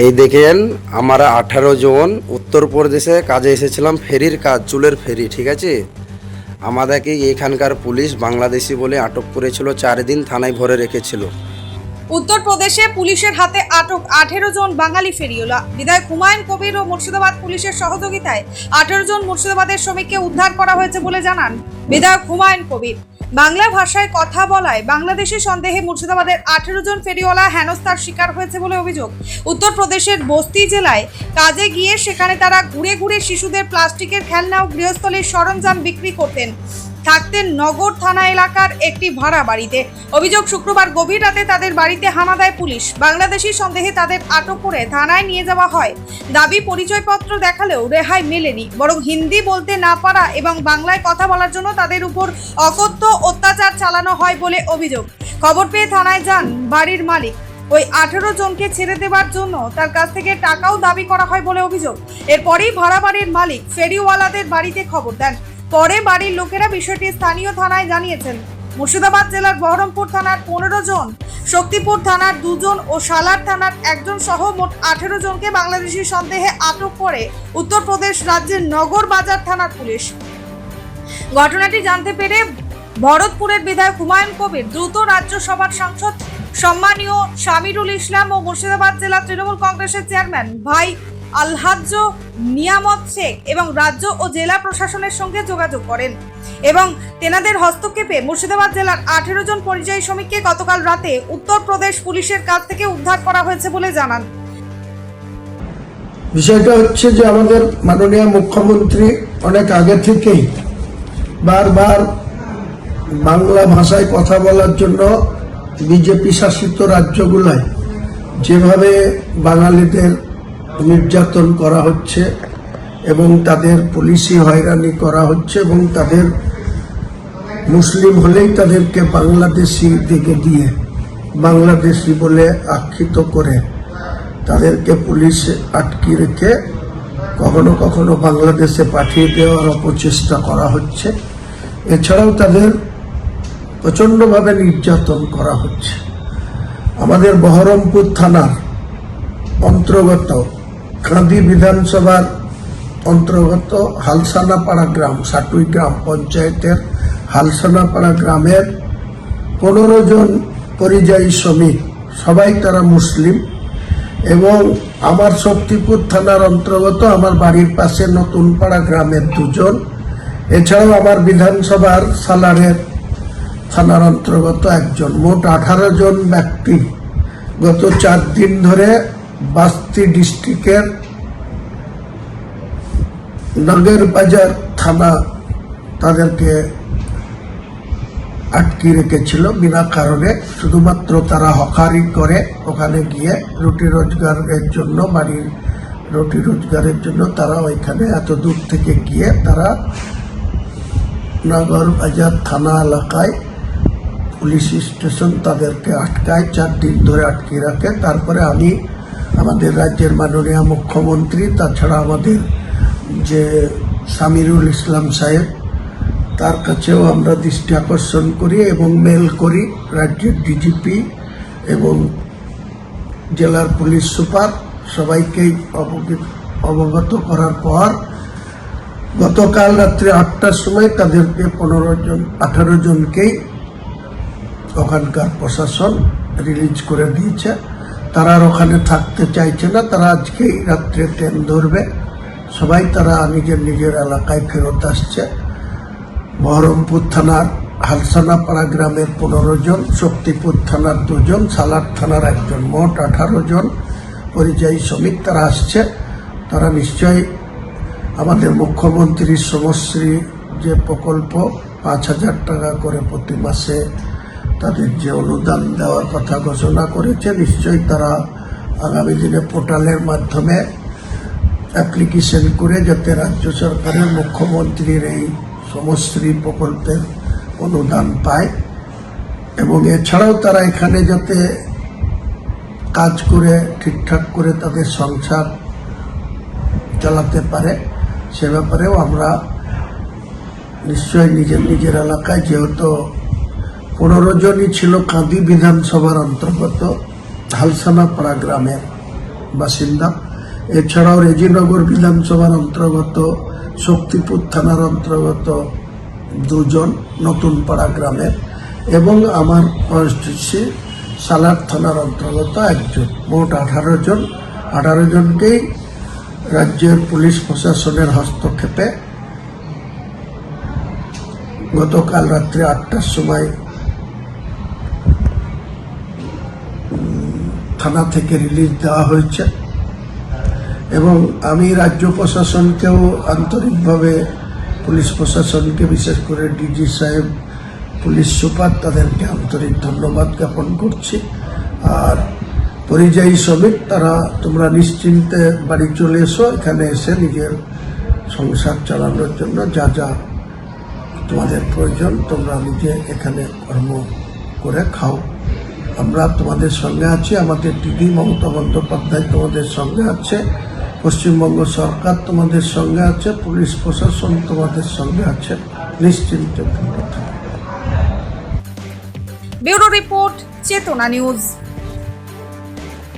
এই দেখেন আমরা 18 জন উত্তরপ্রদেশে কাজে এসেছিলাম, ফেরির কাজ, চুলের ফেরি, ঠিক আছে। আমাদেরকে এখানকার পুলিশ বাংলাদেশি বলে আটক করেছিল, 4 দিন থানায় ভরে রেখেছিল। উত্তরপ্রদেশে পুলিশের হাতে আটক 18 জন বাঙালি ফেরিওয়ালা। বিধায়ক হুমায়ুন কবির ও মুর্শিদাবাদ পুলিশের সহযোগিতায় 18 জন মুর্শিদাবাদের শ্রমিককে উদ্ধার করা হয়েছে বলে জানান বিধায়ক হুমায়ুন কবির। বাংলা ভাষায় কথা বলায় বাংলাদেশি সন্দেহে মুর্শিদাবাদের 18 জন ফেরিওয়ালা হেনস্থার শিকার হয়েছে বলে অভিযোগ। উত্তরপ্রদেশের বস্তি জেলায় কাজে গিয়ে সেখানে তারা ঘুরে ঘুরে শিশুদের প্লাস্টিকের খেলনা ও গৃহস্থলীর সরঞ্জাম বিক্রি করতেন। থাকতেন নগর থানা এলাকার একটি ভাড়া বাড়িতে। অভিযোগ, শুক্রবার গভীর রাতে তাদের বাড়িতে হানা দেয় পুলিশ। বাংলাদেশি সন্দেহে তাদের আটক করে থানায় নিয়ে যাওয়া হয়। দাবি, পরিচয়পত্র দেখালেও রেহাই মেলেনি, বরং হিন্দি বলতে না পারা এবং বাংলায় কথা বলার জন্য তাদের উপর অকথ্য অত্যাচার চালানো হয় বলে অভিযোগ। খবর পেয়ে থানায় যান বাড়ির মালিক। ওই 18 জনকে ছেড়ে দেওয়ার জন্য তার কাছ থেকে টাকাও দাবি করা হয় বলে অভিযোগ। এরপরেই ভাড়া বাড়ির মালিক ফেরিওয়ালাদের বাড়িতে খবর দেন। পরে বাড়ির লোকেরা বিষয়টি স্থানীয় থানায় জানিয়েছেন। মুর্শিদাবাদ জেলার বহরমপুর থানার 15 জন, শক্তিপুর থানার 2 জন ও সালার থানার 1 জন সহ মোট 18 জনকে বাংলাদেশি সন্দেহে আটক করে উত্তরপ্রদেশ রাজ্যের নগর বাজার থানার পুলিশ। ঘটনাটি জানতে পেরে ভরতপুরের বিধায়ক হুমায়ুন কবির দ্রুত রাজ্যসভার সাংসদ সম্মানীয় শামিরুল ইসলাম ও মুর্শিদাবাদ জেলা তৃণমূল কংগ্রেসের চেয়ারম্যান ভাই আলহাজ্জ নিয়ামত শেখ এবং রাজ্য ও জেলা প্রশাসনের সঙ্গে যোগাযোগ করেন এবং তেনাদের হস্তক্ষেপে মুর্শিদাবাদ জেলার 18 জন পরিযায়ী শ্রমিককে গতকাল রাতে উত্তরপ্রদেশ পুলিশের কাছ থেকে উদ্ধার করা হয়েছে বলে জানান। বিষয়টা হচ্ছে যে আমাদের মাননীয় মুখ্যমন্ত্রী অনেক আগে থেকেই বারবার বাংলা ভাষায় কথা বলার জন্য বিজেপি শাসিত রাজ্যগুলোয় যেভাবে বাঙালিদের নির্যাতন করা হচ্ছে এবং তাদের পুলিশি হয়রানি করা হচ্ছে এবং তাদের মুসলিম হলেই তাদেরকে বাংলাদেশি দিকে দিয়ে বাংলাদেশি বলে আখ্যিত করে তাদেরকে পুলিশ আটকে রেখে কখনো কখনো বাংলাদেশে পাঠিয়ে দেওয়ার অপচেষ্টা করা হচ্ছে। এছাড়াও তাদের প্রচণ্ডভাবে নির্যাতন করা হচ্ছে। আমাদের বহরমপুর থানার অন্তর্গত কাঁদি বিধানসভার অন্তর্গত হালসানাপাড়া গ্রাম, সাটুই গ্রাম পঞ্চায়েতের হালসানাপাড়া গ্রামের 15 জন পরিযায়ী শ্রমিক, সবাই তারা মুসলিম, এবং আমার শক্তিপুর থানার অন্তর্গত আমার বাড়ির পাশে নতুনপাড়া গ্রামের 2 জন, এছাড়াও আমার বিধানসভার সালারের থানার অন্তর্গত 1 জন, মোট 18 জন ব্যক্তি গত 4 দিন ধরে বাস্তি ডিস্ট্রিক্টের নগর বাজার থানা তাদেরকে আটকে রেখেছিল বিনা কারণে। শুধুমাত্র তারা হকারি করে ওখানে গিয়ে রুটি রোজগারের জন্য, বাড়ির রুটি রোজগারের জন্য তারা ওইখানে এত দূর থেকে গিয়ে তারা নগর বাজার থানা এলাকায় পুলিশ স্টেশন তাদেরকে আটকায়, 4 দিন ধরে আটকে রাখে। তারপরে আমি আমাদের রাজ্যের মাননীয় মুখ্যমন্ত্রী, তাছাড়া আমাদের যে শামিরুল ইসলাম সাহেব, তার কাছেও আমরা দৃষ্টি আকর্ষণ করি এবং মেল করি রাজ্যের ডিজিপি এবং জেলার পুলিশ সুপার, সবাইকেই অবগত করার পর গতকাল রাত্রে 8টার সময় তাদেরকে 18 জনকেই ওখানকার প্রশাসন রিলিজ করে দিয়েছে। তারা আর ওখানে থাকতে চাইছে না, তারা আজকেই রাত্রে ট্রেন ধরবে। সবাই তারা নিজের নিজের এলাকায় ফেরত আসছে। বহরমপুর থানার হালসানাপাড়া গ্রামের 15 জন, শক্তিপুর থানার 2 জন, সালার থানার 1 জন, মোট 18 জন পরিযায়ী শ্রমিক তারা আসছে। তারা নিশ্চয়ই আমাদের মুখ্যমন্ত্রীর শ্রমশ্রী যে প্রকল্প 5,000 টাকা করে প্রতি মাসে তাদের যে অনুদান দেওয়ার কথা ঘোষণা করেছে, নিশ্চয়ই তারা আগামী দিনে পোর্টালের মাধ্যমে অ্যাপ্লিকেশন করে যাতে রাজ্য সরকারের মুখ্যমন্ত্রীর এই শ্রমশ্রী প্রকল্পের অনুদান পায় এবং এছাড়াও তারা এখানে যাতে কাজ করে ঠিকঠাক করে তাদের সংসার চালাতে পারে, সে ব্যাপারেও আমরা নিশ্চয়ই নিজের নিজের এলাকায়, যেহেতু 15 জনই ছিল কাঁদি বিধানসভার অন্তর্গত হালসানাপাড়া গ্রামের বাসিন্দা। এছাড়াও রেজিনগর বিধানসভার অন্তর্গত শক্তিপুর থানার অন্তর্গত 2 জন নতুন পাড়া গ্রামের, এবং আমার কনস্টিটুয়েন্সি সালার থানার অন্তর্গত 1 জন, মোট 18 জন। 18 জনকেই রাজ্যের পুলিশ প্রশাসনের হস্তক্ষেপে গতকাল রাত্রে 8টার সময় থানা থেকে রিলিজ দেওয়া হয়েছে। এবং আমি রাজ্য প্রশাসনকেও আন্তরিকভাবে, পুলিশ প্রশাসনকে, বিশেষ করে ডিজি সাহেব, পুলিশ সুপার, তাদেরকে আন্তরিক ধন্যবাদ জ্ঞাপন করছি। আর পরিযায়ী শ্রমিক, তারা তোমরা নিশ্চিন্তে বাড়ি চলে এসো, এখানে এসে নিজের সংসার চালানোর জন্য যা যা তোমাদের প্রয়োজন তোমরা নিজে এখানে কর্ম করে খাও। আমরা তোমাদের সঙ্গে আছি, আমাদের দিদি মমতা বন্দ্যোপাধ্যায় তোমাদের সঙ্গে আছে, পশ্চিমবঙ্গ সরকার তোমাদের সঙ্গে আছে, পুলিশ প্রশাসন তোমাদের সঙ্গে আছে, নিশ্চিন্তে থাকো। ব্যুরো রিপোর্ট, চেতনা নিউজ।